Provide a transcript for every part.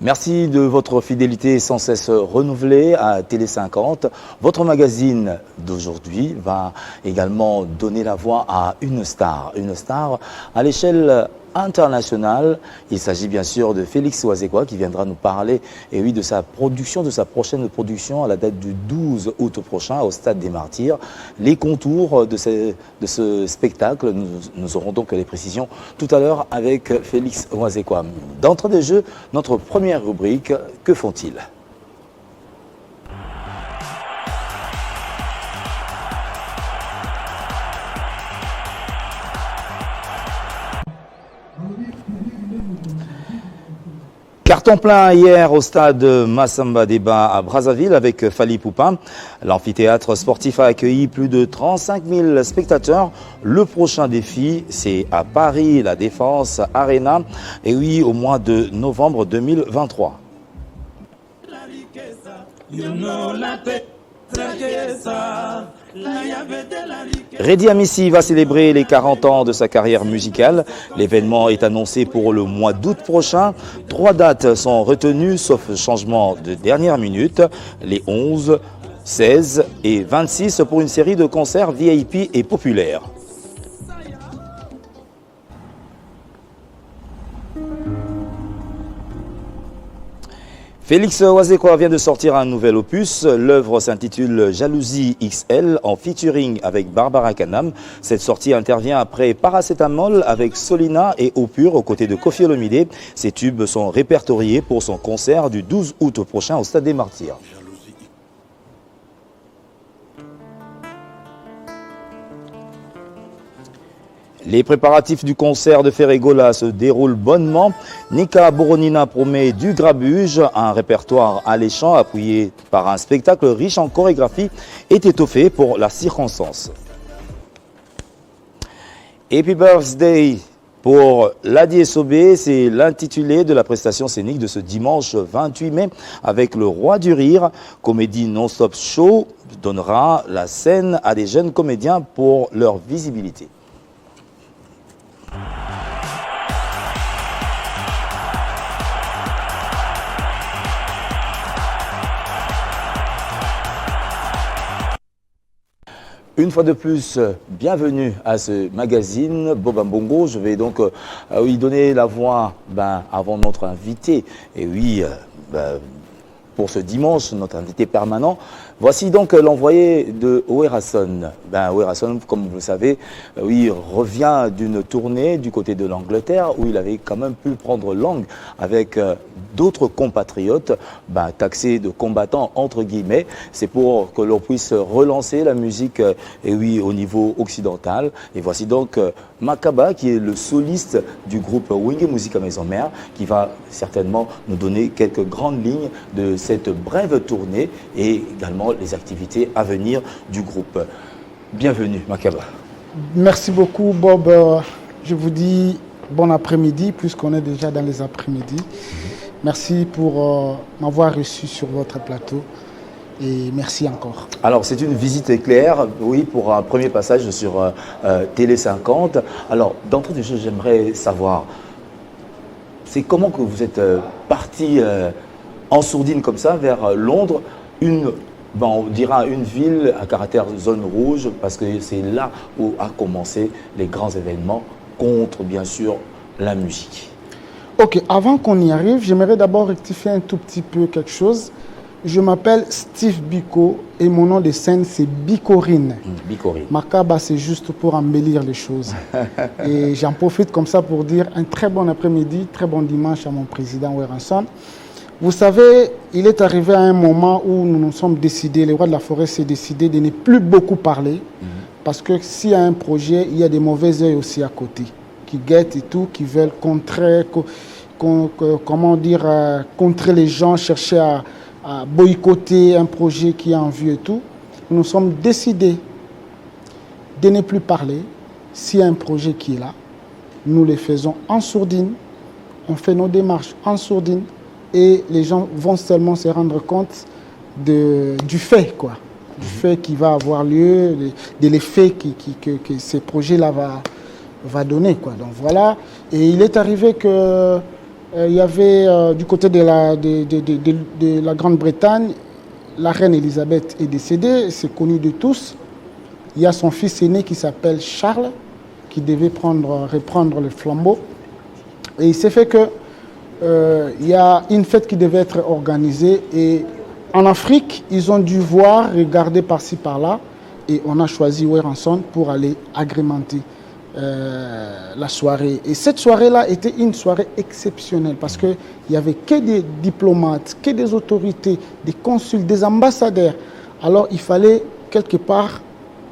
Merci de votre fidélité sans cesse renouvelée à Télé 50. Votre magazine d'aujourd'hui va également donner la voix à une star à l'échelle internationale. Il s'agit bien sûr de Félix Ouazekwa qui viendra nous parler de sa production, de sa prochaine production à la date du 12 août prochain au Stade des Martyrs. Les contours de ce spectacle, nous aurons donc les précisions tout à l'heure avec Félix Ouazekwa. D'entrée de jeu, notre première rubrique, que font-ils ? Carton plein hier au stade Massamba Débat à Brazzaville avec Fally Ipupa. L'amphithéâtre sportif a accueilli plus de 35 000 spectateurs. Le prochain défi, c'est à Paris, la Défense Arena, au mois de novembre 2023. Redi Amissi va célébrer les 40 ans de sa carrière musicale. L'événement est annoncé pour le mois d'août prochain. 3 dates sont retenues, sauf changement de dernière minute, les 11, 16 et 26 pour une série de concerts VIP et populaires. Félix Ouazekwa vient de sortir un nouvel opus. L'œuvre s'intitule Jalousie XL en featuring avec Barbara Kanam. Cette sortie intervient après Paracétamol avec Solina et Eau Pure aux côtés de Koffi Olomide. Ces tubes sont répertoriés pour son concert du 12 août prochain au Stade des Martyrs. Les préparatifs du concert de Ferregola se déroulent bonnement. Nika Boronina promet du grabuge, un répertoire alléchant appuyé par un spectacle riche en chorégraphie est étoffé pour la circonstance. Happy Birthday pour Ladi Sobé, c'est l'intitulé de la prestation scénique de ce dimanche 28 mai avec le Roi du Rire. Comédie non-stop show donnera la scène à des jeunes comédiens pour leur visibilité. Une fois de plus, bienvenue à ce magazine Boba Mbongo. Je vais donc lui donner la voix avant notre invité. Et pour ce dimanche, notre invité permanent. Voici donc l'envoyé de Owerasson. Owerasson, comme vous le savez, revient d'une tournée du côté de l'Angleterre où il avait quand même pu prendre langue avec d'autres compatriotes taxés de combattants entre guillemets. C'est pour que l'on puisse relancer la musique au niveau occidental. Et voici donc Makaba qui est le soliste du groupe Wenge Musica Maison Mère qui va certainement nous donner quelques grandes lignes de cette brève tournée et également les activités à venir du groupe. Bienvenue Makaba. Merci beaucoup Bob. Je vous dis bon après-midi puisqu'on est déjà dans les après-midi. Merci pour m'avoir reçu sur votre plateau et merci encore. Alors c'est une visite éclair, pour un premier passage sur Télé 50. Alors d'entrée de jeu, j'aimerais savoir, c'est comment que vous êtes parti en sourdine comme ça vers Londres, on dira une ville à caractère zone rouge, parce que c'est là où a commencé les grands événements contre, bien sûr, la musique. Ok, avant qu'on y arrive, j'aimerais d'abord rectifier un tout petit peu quelque chose. Je m'appelle Steve Biko et mon nom de scène, c'est Bicorine. Bicorine. Makaba, c'est juste pour embellir les choses. Et j'en profite comme ça pour dire un très bon après-midi, très bon dimanche à mon président Ouwerasson. Vous savez, il est arrivé à un moment où nous nous sommes décidés, les rois de la forêt s'est décidé de ne plus beaucoup parler, parce que s'il y a un projet, il y a des mauvais œils aussi à côté, qui guettent et tout, qui veulent contrer les gens, chercher à boycotter un projet qui est en vue et tout. Nous nous sommes décidés de ne plus parler. S'il y a un projet qui est là, nous le faisons en sourdine, on fait nos démarches en sourdine, et les gens vont seulement se rendre compte du fait, du fait qui va avoir lieu, de l'effet que ces projets-là va donner, Donc voilà, et il est arrivé que il y avait du côté de la Grande-Bretagne, la reine Elisabeth est décédée, c'est connu de tous. Il y a son fils aîné qui s'appelle Charles, qui devait reprendre le flambeau. Et il s'est fait que il y a une fête qui devait être organisée. Et en Afrique, ils ont dû voir, regarder par-ci, par-là. Et on a choisi Weranson pour aller agrémenter la soirée. Et cette soirée-là était une soirée exceptionnelle parce qu'il n'y avait que des diplomates, que des autorités, des consuls, des ambassadeurs. Alors il fallait quelque part,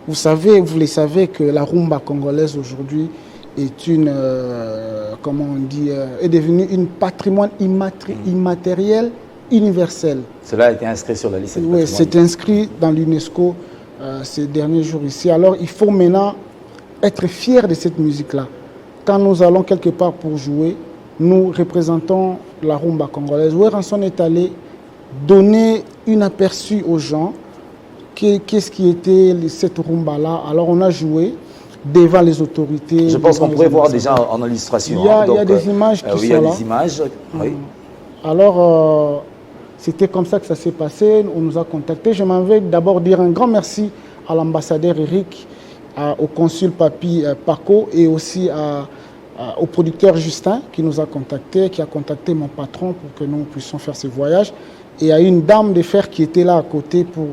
vous le savez que la rumba congolaise aujourd'hui est comment on dit, est devenue un patrimoine immatériel universel. Cela a été inscrit sur la liste du patrimoine. Oui, c'est inscrit dans l'UNESCO ces derniers jours ici. Alors il faut maintenant être fier de cette musique-là. Quand nous allons quelque part pour jouer, nous représentons la rumba congolaise. Weranson est allé donner un aperçu aux gens qu'est-ce qui était cette rumba-là. Alors on a joué devant les autorités. Je pense qu'on pourrait voir déjà en illustration. Il y a des images qui sont là. Oui, il y a des images. Oui. Alors, c'était comme ça que ça s'est passé. On nous a contactés. Je m'en vais d'abord dire un grand merci à l'ambassadeur Eric, au consul Papi Paco et aussi au producteur Justin qui nous a contactés, qui a contacté mon patron pour que nous puissions faire ce voyage. Et à une dame de fer qui était là à côté pour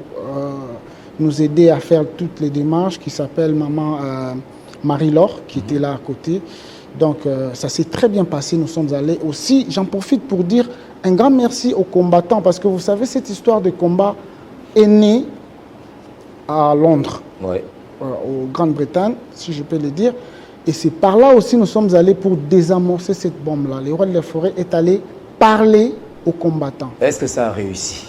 nous aider à faire toutes les démarches, qui s'appelle maman Marie-Laure, qui était là à côté. Donc ça s'est très bien passé, nous sommes allés. Aussi, j'en profite pour dire un grand merci aux combattants, parce que vous savez, cette histoire de combat est née à Londres. Ouais. Au Grande-Bretagne, si je peux le dire. Et c'est par là aussi nous sommes allés pour désamorcer cette bombe-là. Le roi de la forêt est allé parler aux combattants. Est-ce que ça a réussi?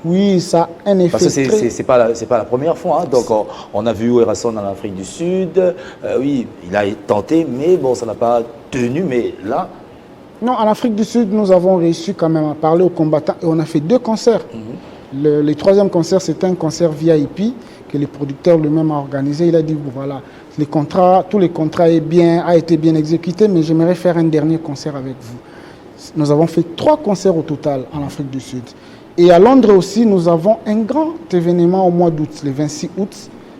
Oui, ça a un effet. Parce que c'est pas la première fois. Hein. Donc on a vu Weranson en Afrique du Sud. Oui, il a tenté, mais bon, ça n'a pas tenu. Mais là... Non, en Afrique du Sud, nous avons réussi quand même à parler aux combattants. Et on a fait 2 concerts. Le 3e concert, c'était un concert VIP que le producteur lui-même a organisé. Il a dit, voilà, tous les contrats a été bien exécutés, mais j'aimerais faire un dernier concert avec vous. Nous avons fait 3 concerts au total en Afrique du Sud. Et à Londres aussi, nous avons un grand événement au mois d'août, le 26 août,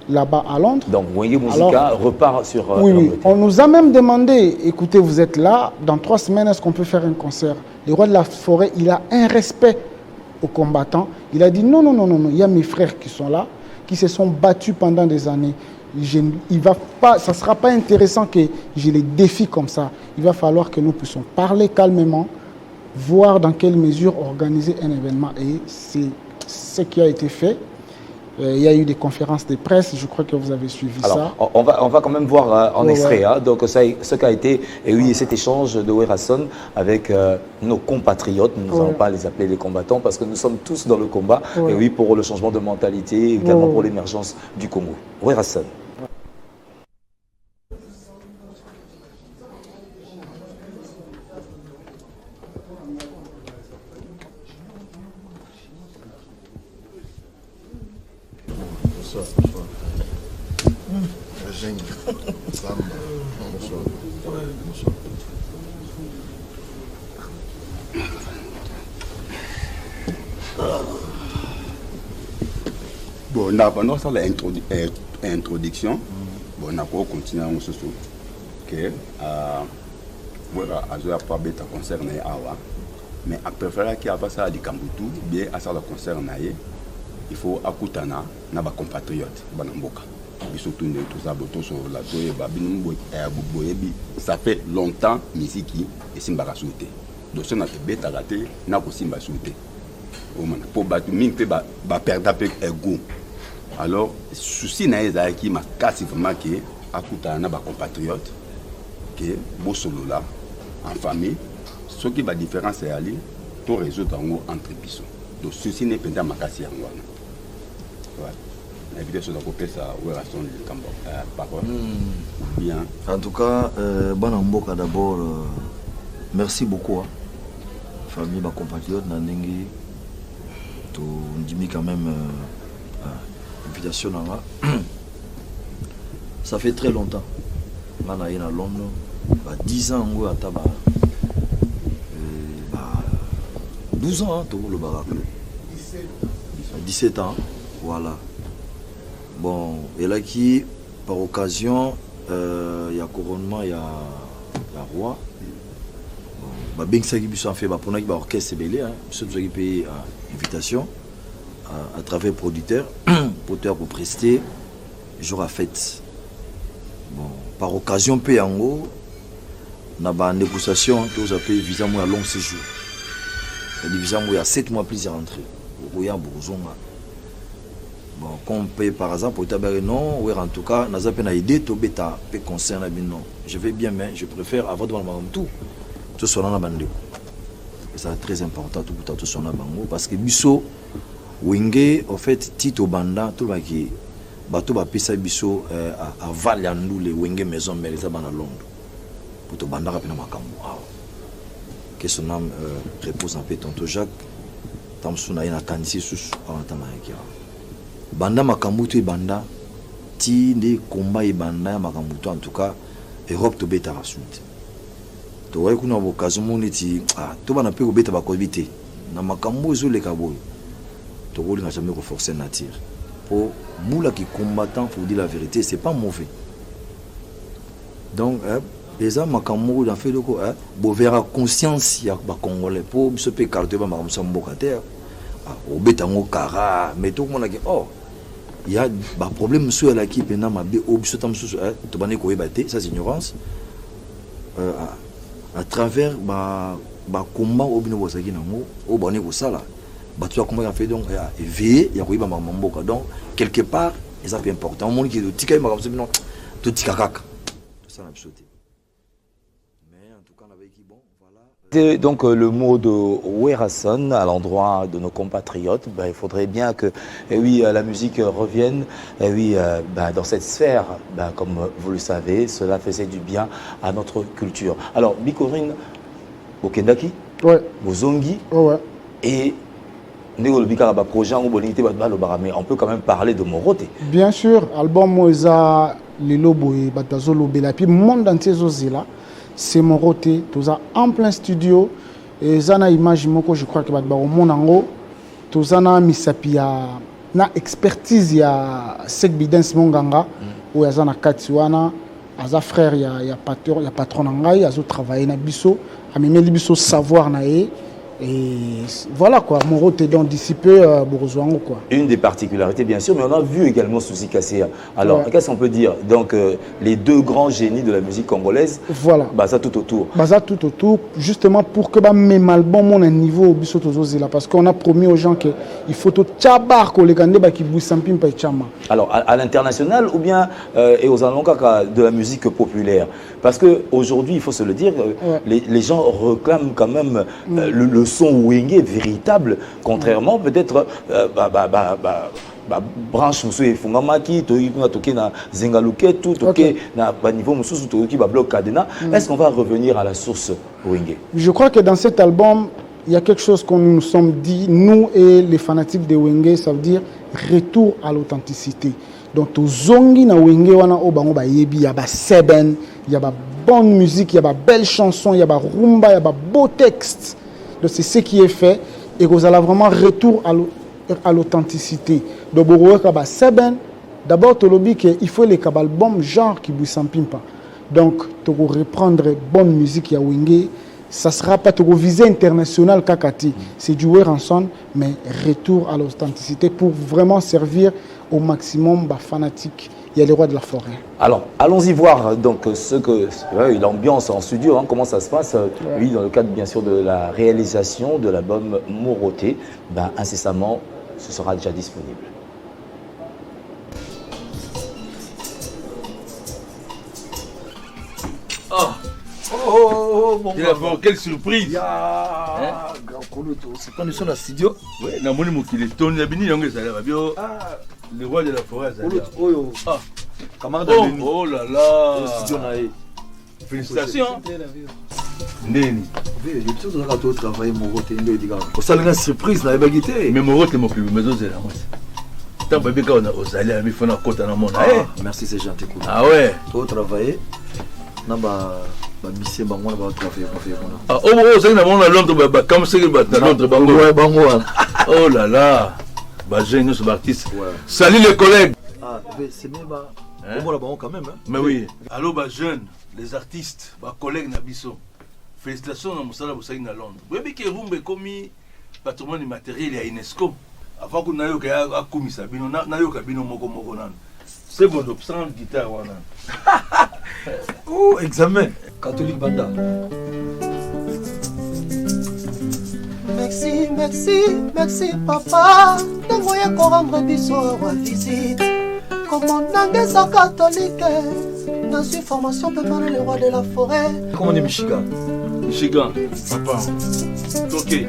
là-bas à Londres. Donc, Wenge Musica repart sur oui, on nous a même demandé, écoutez, vous êtes là, dans 3 semaines, est-ce qu'on peut faire un concert? Le roi de la forêt, il a un respect aux combattants. Il a dit, non, il y a mes frères qui sont là, qui se sont battus pendant des années. Ça ne sera pas intéressant que je les défie comme ça. Il va falloir que nous puissions parler calmement, voir dans quelle mesure organiser un événement. Et c'est ce qui a été fait. Il y a eu des conférences de presse, je crois que vous avez suivi ça. On va quand même voir en extrait. Hein, donc, ce qu'a été, et oui, cet échange de Weranson avec nos compatriotes, nous n'allons pas les appeler les combattants parce que nous sommes tous dans le combat, et oui, pour le changement de mentalité, également pour l'émergence du Congo. Weranson. Bon, pendant ça, l'introduction, bon, on a continué à se souvenir que voilà, à pas bête concerné awa, mais à préférer qu'il y ait ça à Kambutu, bien à ça le concerne il faut akutana na ba compatriotes banamboka. Surtout tout ça, sur la ça fait longtemps Misiki et Simbara souté. Donc si on a fait bête à rater, n'a pas Simba souté. Pour battre mine peut perdre un peu goût. Alors souci n'a qui m'a cassé vraiment que akutana ba compatriotes que beau solo là en famille. Ce qui va différence c'est aller tout résoudre entre bisous. Donc ceci n'est pas ma casse en Bien. En tout cas, Banamboka d'abord, merci beaucoup. Hein. Famille, ma compatriote, Nanengi, tu dis quand même invitation. Ça fait très longtemps. On a à Londres, 10 ans, on a 12 ans, tout le barak. 17 ans, voilà. Bon, et là qui, par occasion, il y a couronnement, il y a roi. Bon, bien que ça qui puisse fait, pour nous, orchestre belé, ceux qui payé invitation à travers producteur, pour prester jour à fête. Bon, par occasion, paye en haut, on a une négociation, tous appelés visa à long séjour. Le visa il y a 7 mois plus de rentrée. Bon, quand on paye par exemple, pour tabac non, ou en tout cas, nous avons aidé tout bêta, peut concerner non. Je vais bien, mais je préfère avoir devant tout. Tout ça dans la bande. C'est très important tout ça dans la bande parce que biso wenge en fait tito banda tout va qui bateau va pisa biso à Valiandou les wenge maison mais les abana Londres pour to banda rapina makambo. Que son âme repose en paix tonto Jacques. Tamsuna ina kanisi sus avant tamakia. Banda makambuto et banda ti de combat et banda makambuto en tout cas Europe to beta rasunte. To ouais kuna occasion moneti to bana pe ko beta ba ko bité na makambo zo le kaboy. To ko n'a jamais forcer nature. Pour moula qui combattant faut dire la vérité, c'est pas mauvais. Donc les hommes makambo dans fait loko bo vera conscience ya ba congolais pour se pe carte ba makambo mbokataire. Au bétango kara mais tout le monde a dit oh il y a un problème sur l'équipe et n'a pas au biso tam sous to bané ko ebate ça c'est ignorance à travers ba combat au bino bosaki nango au bané ko sala ba tu comment il fait donc éveiller ya ko iba mamboka donc quelque part c'est ça important au monde qui de tika ma comme ça non to tika kaka tout ça n'a pas sauté mais en tout cas on avait qui bon voilà. Donc le mot de Werason à l'endroit de nos compatriotes, il faudrait bien que la musique revienne dans cette sphère, comme vous le savez, cela faisait du bien à notre culture. Alors, Bikorine, Okendaki, Bozongi, et projet on peut quand même parler de Moroté. Bien sûr, album Moïsa, les lobos et Batazolo Belapi, monde entier Zozila. C'est Moroté, tout ça en plein studio. Et Zana image moko, je crois que au Monango, tout ça na misapia na expertise ya Sekbi Dance Monganga, où ya Zana Katiwana, aza frère ya patron nangai, azo travailler na biso, a même biso savoir na e. Et voilà quoi, Moroté donc dissipé Borozwango quoi. Une des particularités bien sûr, mais on a vu également Souci Kassé. Alors qu'est-ce qu'on peut dire? Donc les deux grands génies de la musique congolaise. Voilà. Baza tout autour. Baza tout autour, justement pour que même album on a un niveau là, parce qu'on a promis aux gens que il faut tout tchabar ko les gandé qui bousampim pa chama. Alors à l'international ou bien et aux alonka de la musique populaire, parce que aujourd'hui il faut se le dire, les gens réclament quand même le son wenge véritable, contrairement peut-être branche musu efungamaki toki na zengaluke tout toki na niveau musu toki ba bloc cadena. Est-ce qu'on va revenir à la source wenge? Je crois que dans cet album il y a quelque chose qu'on nous sommes dit, nous et les fanatiques de wenge, ça veut dire retour à l'authenticité. Donc to zongi na wenge wana obango ba yebi ya ba seben, il y a ba bonne musique, il y a ba belle chanson, il y a ba rumba, il y a ba beau texte. Donc c'est ce qui est fait et vous allez vraiment retour à l'authenticité. Donc d'abord il faut les albums genre qui vous pimpa. Donc tu reprendre bonne musique ya wenge, ça sera pas tu visée internationale kakati, c'est du Werason mais retour à l'authenticité pour vraiment servir au maximum bah fanatique. Il y a les rois de la forêt. Alors, allons-y voir donc l'ambiance en studio, comment ça se passe. Oui, dans le cadre bien sûr de la réalisation de l'album Moroté, incessamment, ce sera déjà disponible. Bon, quelle surprise! C'est quand nous sommes dans le studio? Oui, nous avons dit qu'il est tourné à Bini, le roi de la forêt. Oh là là! Félicitations! Neni. Je suis en train de travailler Moroté. C'est une surprise, mais Moroté, mon plus mais c'est là. Tant que quand on a allé à Mifona Côte dans mon merci, c'est gentil. Ah ouais? Tu travailler? Bamissé bango na ba travailler ba faire on. Ah oh ça na mona Londres ba comme c'est ba na Londres bango. Ouais bango. Oh là là. Ba jeune ce artiste. Salut les collègues. Ah c'est même ba bango la bango quand même hein. Mais oui. Allô ba jeunes, les artistes, ba collègues na biso. Félicitations na musala bosali na Londres. Webi ke rumbe komi patrimoine matériel ya UNESCO. Avant que nayo ka akumisa bino nayo ka bino moko nan. C'est bon donc sans guitare wana. Oh examen catholique banda. Merci, merci, merci papa. Tango ya ko rendre biso wa visite. Comme on angesa catholique, dans une formation préparer le roi de la forêt. Comment on est Michigan? Michigan, papa. Ok.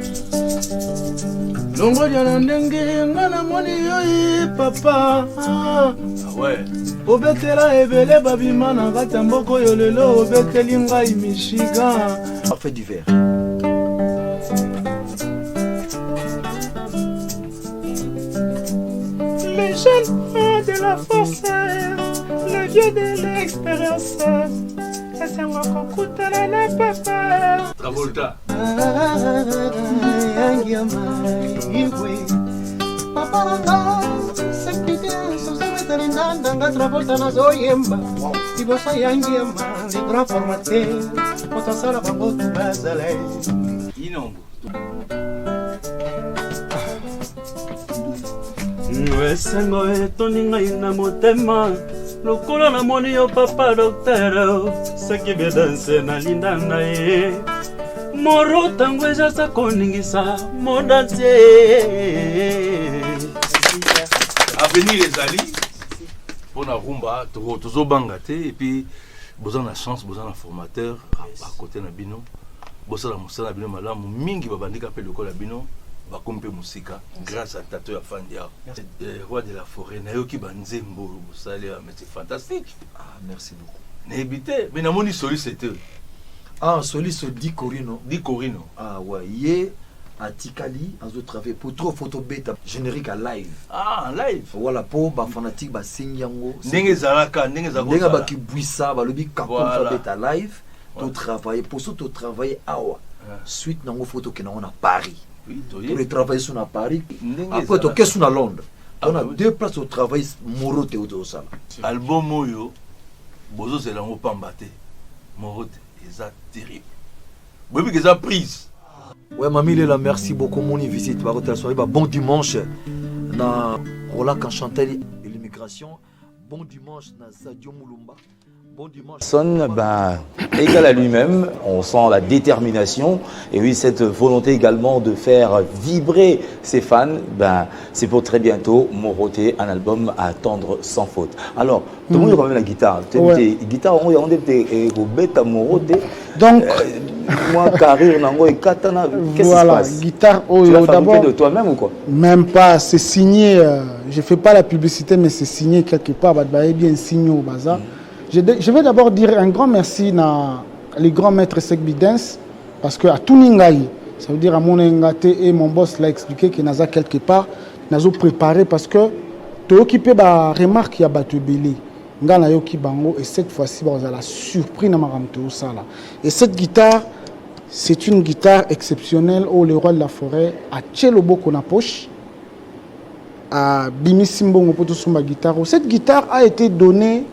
Longo ya ndenge ngana moni yoyi papa. Ah ouais. Obetela ebele babima na kati ya mboko yo lelo obeteli ngai Michigan. Parfait d'hiver. Les jeunes de la force, le vieux de l'expérience. Laisse-moi kokutana na papa. Travolta. Papa nanga, c'est pité, sosé nanga travolta na zoyemba. Iboso yangiema, les grands formateurs, potasala bango tu bazale. Inongo. Esengo etoni ngai na motema lokola namoni yo papa docteur soki bedanse nalinda na ye moro ntango ezasa koningisa monda te. Avenir ezali mpona rumba tozobanga te et puis boza na chance boza na formateur à côté na bino bosala mosala na bino malamu mingi babandika mpe lokola bino bakomi mpe musika grâce à tato ya fandi ya roi de la forêt nayoki banzembo bosali mais c'est fantastique. Ah merci beaucoup. Nayebi te mais namoni Solis ete Ah Solis Di Corino. Di Corino. Ah ouais ye atikali azo travailler pour trop photo beta générique à live. Ah live voilà pour ba fanatique ba sinyango ndenge zalaka ndenge za ndenge ba ki buisa ba lobi ka Voilà. comme beta live to travailler pour ça to travailler awa suite nango photo que na Paris. oui Pour le travail sur à Paris Ndenge après ezalaka. to qu'est-ce à Londres. On a oui. deux places au travail moro te au sala. album oyo bozo zelango pamba te moro te eza terrible boyebi ke eza prise. Ouais mamie Lela merci beaucoup mon visite par hôtel soirée bon dimanche na Rola Chantel et l'immigration bon dimanche na Sadio Moulumba bon dimanche. Personne égal à lui-même, on sent la détermination et oui cette volonté également de faire vibrer ses fans, c'est pour très bientôt Moroté, un album à attendre sans faute. Alors, tout le monde a quand même la guitare, guitare on est au Moroté. Donc moi carrière nango et katana, qu'est-ce qui se voilà, passe? guitare Tu l'as d'abord fabriqué de toi-même ou quoi? même pas, c'est signé, je fais pas la publicité mais c'est signé quelque part, bien signé au bazar. Je vais d'abord dire un grand merci à les grands maîtres Sekbi Dance parce que à tout Ningaï, ça veut dire à mon Ngate et mon boss l'a expliqué que Naza quelque part, Nazo préparé parce que tu occupé la remarque y a battu Belé, Ngana Yoki Bango et cette fois-ci on a la surprise dans ma sala. Et cette guitare, c'est une guitare exceptionnelle au le roi de la forêt à Tchelobo qu'on a poche à Bimi Simbongo pour tout son guitare. Cette guitare a été donnée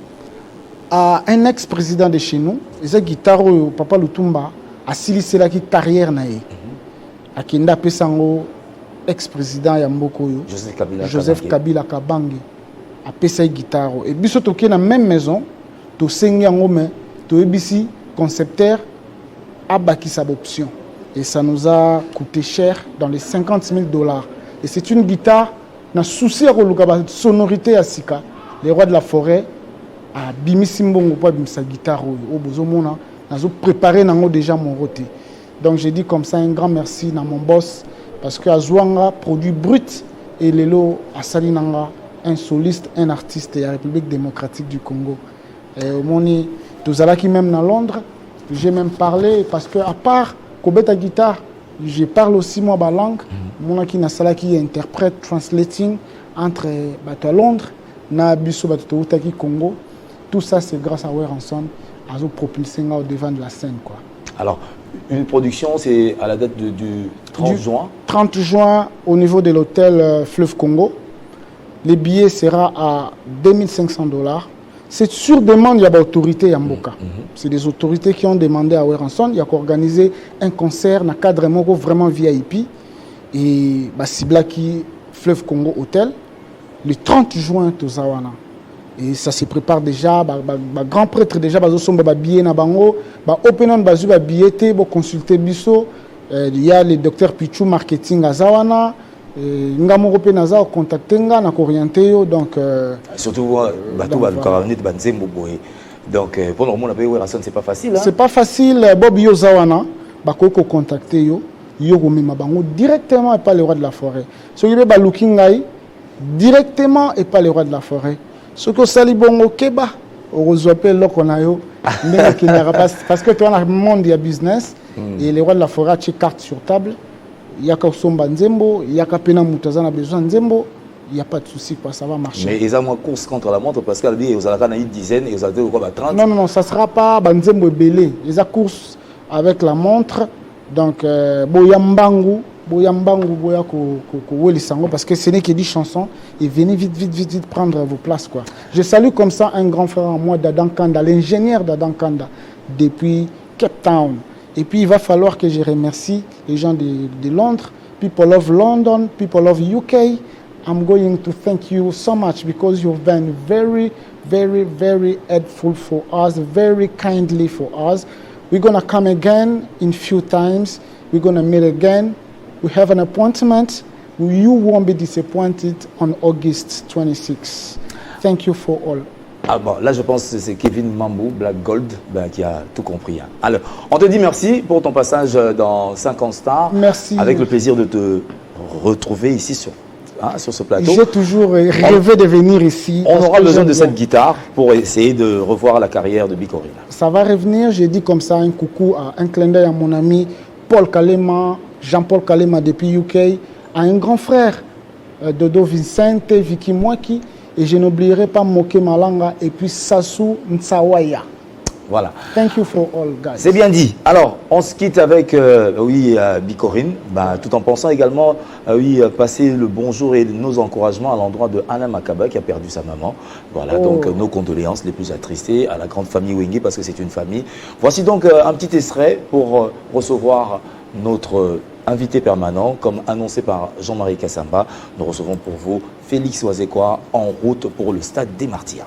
à un ex-président de chez nous, cette guitare Papa Lutumba a silicé la carrière nae. A Kinda Pesango ex-président Yamboko Joseph Kabila Kabange a pesa guitare et biso toké na même maison to sengi yango mais to ebisi concepteur a baki sa option et ça nous a coûté cher dans les $50,000 et c'est une guitare na souci à la sonorité à Sika les rois de la forêt à Bimi Simbongo pas sa guitare au bozomona nazo préparé nango déjà mon roté. Donc j'ai dit comme ça un grand merci à mon boss parce que Azwanga produit brut et Lelo Asali Nanga un soliste, un artiste de la République démocratique du Congo. Et au moni tozalaki même dans Londres, j'ai même parlé parce que à part Kobeta guitare, je parle aussi moi ma langue, mon qui na salaki interprète translating entre bato à Londres na biso bato utaki Congo. Tout ça, c'est grâce à Werenson, à propulser au devant de la scène, quoi. Alors, une production, c'est à la date du 30 juin 30 juin, au niveau de l'hôtel Fleuve Congo. Les billets seront à $2500. C'est sur demande, il y a des autorités Yamboka. C'est des autorités qui ont demandé à Weranson. Il y a organisé un concert dans le cadre vraiment VIP. Et Siblaki Fleuve Congo Hôtel, le 30 juin, Tozawana. Et ça se prépare déjà. Grand prêtre déjà, billet na bango. Openon bazu billet, consulter biso. Il y a le docteur Pichou marketing à Zawana. Ngamo pe naza contacter nga na orienter yo donc surtout bateau ba caravane de banzembo boy. Donc pour le moment c'est pas facile hein. C'est pas facile Bobi yo Zawana bako ko contacter yo ko mema bango directement et pas le roi de la forêt. Ce qui ba looking ngai directement et pas le roi de la forêt. Ce que sali bongo keba ozopé loko na yo ndenge ki na parce que toi na monde ya business et le roi de la forêt a carte sur table. Il y a Somba Nzembo, il y a Kapena Moutazana besoin Nzembo, il n'y a pas de souci, quoi, ça va marcher. Mais ils ont une course contre la montre parce qu'elle dit, vous avez une dizaine et vous avez 30. Non, ça ne sera pas Nzembo et Belé. Ils ont course avec la montre, donc Boyambangu, Boya Ko parce que ce n'est que 10 chansons, et venez vite prendre vos places, quoi. Je salue comme ça un grand frère à moi d'Adam Kanda, l'ingénieur d'Adam Kanda, depuis Cape Town. Et puis, il va falloir que je remercie les gens de Londres, people of London, people of UK. I'm going to thank you so much because you've been very, very, very helpful for us, very kindly for us. We're going to come again in few times. We're going to meet again. We have an appointment. You won't be disappointed on August 26. Thank you for all. Ah bon, là je pense que c'est Kevin Mambou, Black Gold, qui a tout compris. Hein. Alors, on te dit merci pour ton passage dans 50 Stars. Merci. Avec le plaisir de te retrouver ici sur ce plateau. J'ai toujours rêvé de venir ici. On aura besoin de cette guitare pour essayer de revoir la carrière de Bikorine. Ça va revenir, j'ai dit comme ça un coucou, un clin d'œil à mon ami Paul Kalema, Jean-Paul Kalema depuis UK, à un grand frère, Dodo Vincente, Vicky Mwaki. Et je n'oublierai pas Moke Malanga et puis Sassou Nsawaya. Voilà. Thank you for all, guys. C'est bien dit. Alors, on se quitte avec Bikorine, tout en pensant également passer le bonjour et nos encouragements à l'endroit de Anna Makaba qui a perdu sa maman. Voilà, donc nos condoléances les plus attristées à la grande famille Wenge parce que c'est une famille. Voici donc un petit extrait pour recevoir notre invité permanent, comme annoncé par Jean-Marie Kassamba. Nous recevons pour vous Félix Oazekwa en route pour le stade des Martyrs.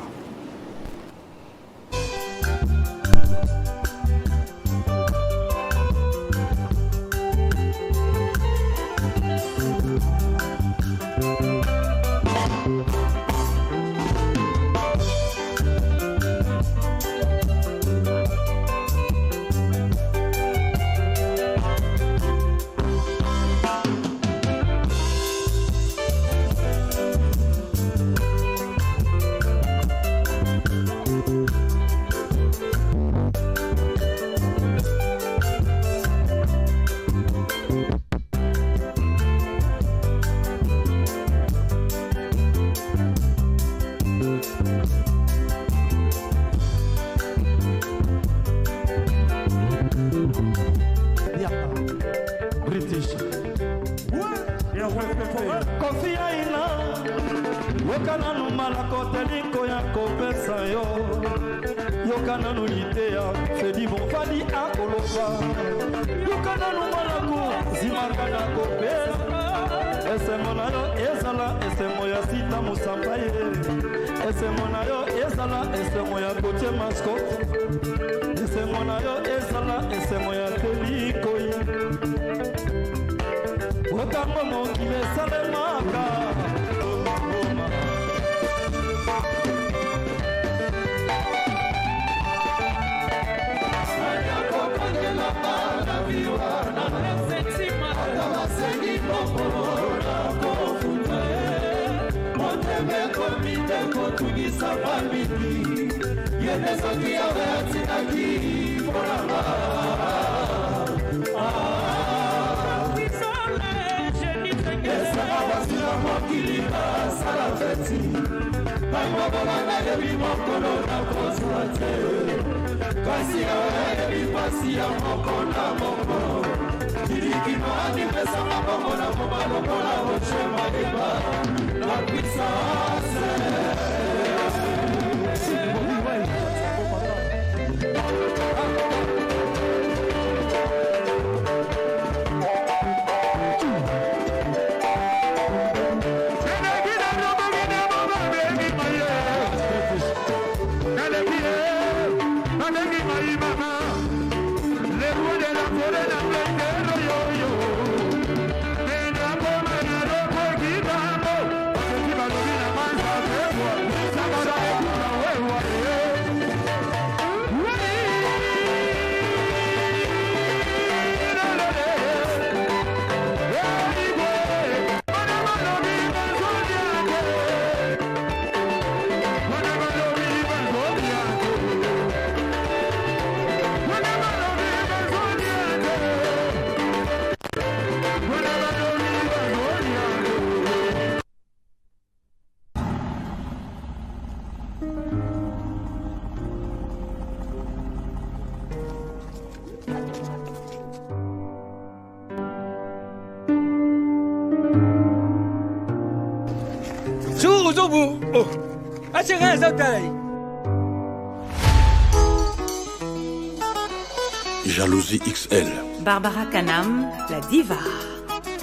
Jalousie XL. Barbara Kanam, la diva.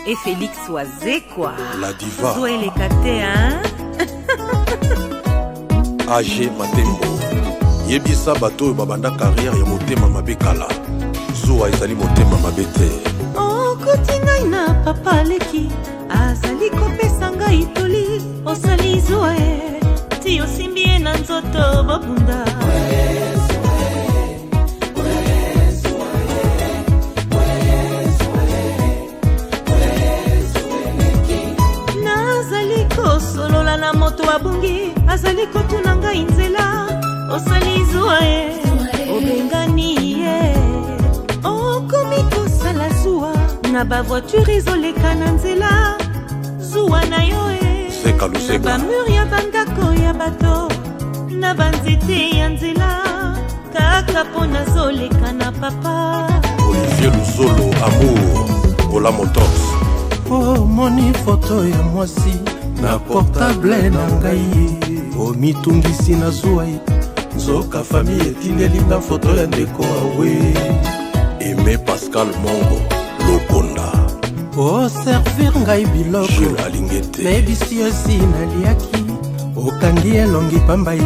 Et Félix Oazekwa. La diva. Zoé Lekate, hein? AG Matembo. Yebisa bato babanda carrière ya motema mabekala. Zoa ezali motema mabete. Oh, kotinga ina papa leki. Azali kopesa ngai toli. Osali Zoé. Ti osimbie na nzoto babunda. Solola na moto abungi azali kotuna ngai nzela osali Zoé obengani ye okomi kosala zuwa na bavoiture ezoleka na nzela zuwa na yo na bamur ya bandako ya bato na banzete ya nzela kaka mpo nazoleka na papa Olivier Luzolo Amour Ola Motors. Oh moni foto ya mwasi na portable na ngai omitungisi na zuwai nzoka famille etindelinga foto ya ndeko awe Aimé Pascal Mongo Lokonda oservir ngai biloko Jules Alingete nayebisi osi naliaki okangi elongi pambai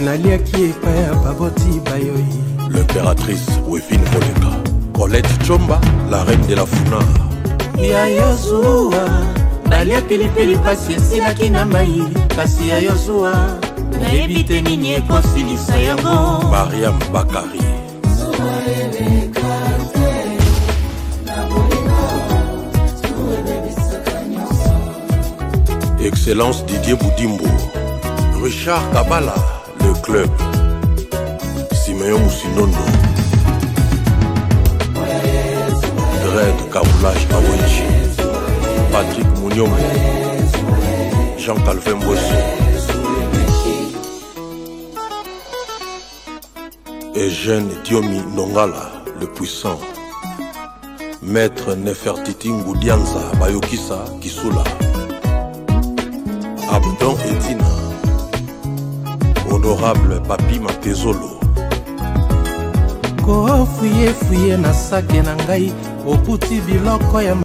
naliaki epai ya baboti bayoi l'impératrice Wevine Moleka Colette Chomba la reine de la Funa ya Yozuwa nalia pilipili pasi esilaki na mai kasi ya Yozuwa nayebi te nini ekosilisa yango Mariam Bakari Excellence Didier Boudimbo Richard Kabala le club Simeon Moussinondo Red Kaboulage Awenchi Patrick Mouniombo Jean-Calvin Boisseau Eugène Diomi Nongala le puissant Maître Nefertiti Ngoudianza Bayokisa Kisula Abdon Etina Honorable Papi Matezolo ko fuye na sake na ngai okuti biloko ya